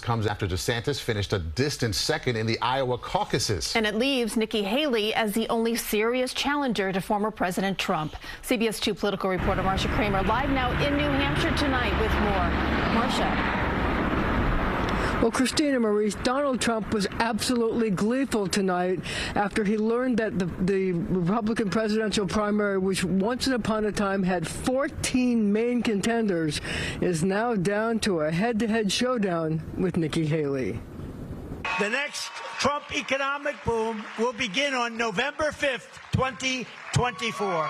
comes after DeSantis finished a distant second in the Iowa caucuses. And it leaves Nikki Haley as the only serious challenger to former President Trump. CBS 2 political reporter Marcia Kramer live now in New Hampshire tonight with more. Marcia. Well, Christina Maurice, Donald Trump was absolutely gleeful tonight after he learned that the Republican presidential primary, which once upon a time had 14 main contenders, is now down to a head-to-head showdown with Nikki Haley. The next Trump economic boom will begin on November 5th, 2024.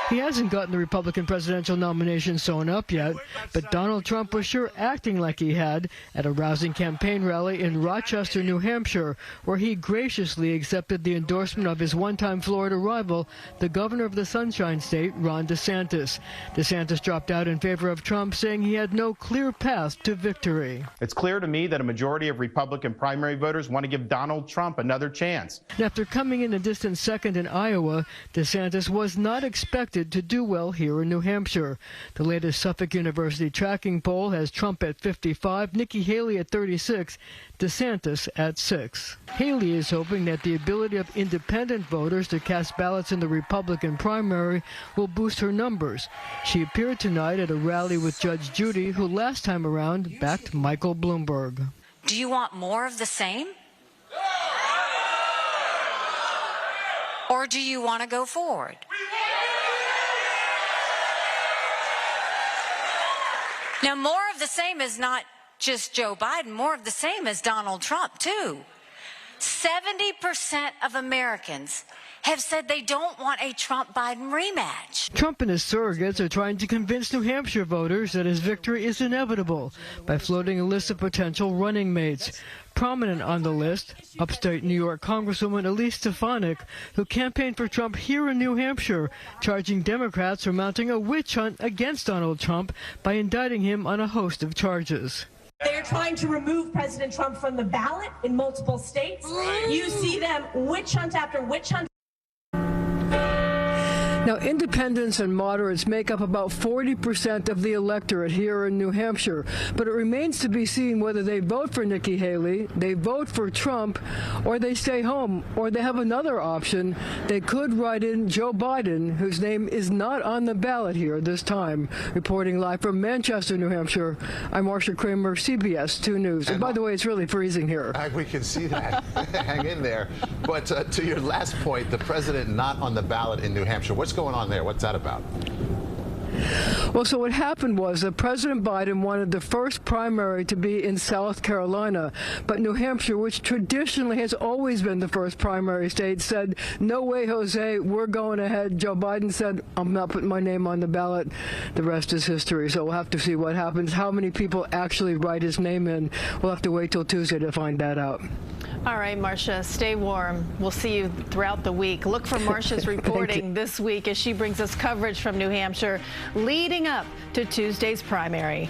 He hasn't gotten the Republican presidential nomination sewn up yet, but Donald Trump was sure acting like he had at a rousing campaign rally in Rochester, New Hampshire, where he graciously accepted the endorsement of his one-time Florida rival, the governor of the Sunshine State, Ron DeSantis. DeSantis dropped out in favor of Trump, saying he had no clear path to victory. It's clear to me that a majority of Republican primary voters want to give Donald Trump another chance. And after coming in a distant second in Iowa, DeSantis was not expected to do well here in New Hampshire. The latest Suffolk University tracking poll has Trump at 55, Nikki Haley at 36, DeSantis at 6. Haley is hoping that the ability of independent voters to cast ballots in the Republican primary will boost her numbers. She appeared tonight at a rally with Judge Judy, who last time around backed Michael Bloomberg. Do you want more of the same? Or do you want to go forward? Now, more of the same is not just Joe Biden. More of the same is Donald Trump, too. 70% of Americans have said they don't want a Trump-Biden rematch. Trump and his surrogates are trying to convince New Hampshire voters that his victory is inevitable by floating a list of potential running mates. Prominent on the list, upstate New York Congresswoman Elise Stefanik, who campaigned for Trump here in New Hampshire, charging Democrats for mounting a witch hunt against Donald Trump by indicting him on a host of charges. They are trying to remove President Trump from the ballot in multiple states. You see them witch hunt after witch hunt. Now, independents and moderates make up about 40% of the electorate here in New Hampshire, but it remains to be seen whether they vote for Nikki Haley, they vote for Trump, or they stay home, or they have another option. They could write in Joe Biden, whose name is not on the ballot here this time. Reporting live from Manchester, New Hampshire, I'm Marcia Kramer, CBS 2 News. And by the way, it's really freezing here. We can see that. Hang in there. But to your last point, the president not on the ballot in New Hampshire, what's going on there? What's that about? Well, so what happened was that President Biden wanted the first primary to be in South Carolina, but New Hampshire, which traditionally has always been the first primary state, said, no way, Jose, we're going ahead. Joe Biden said, I'm not putting my name on the ballot. The rest is history. So we'll have to see what happens. How many people actually write his name in? We'll have to wait till Tuesday to find that out. All right, Marcia, stay warm. We'll see you throughout the week. Look for Marcia's reporting this week as she brings us coverage from New Hampshire leading up to Tuesday's primary.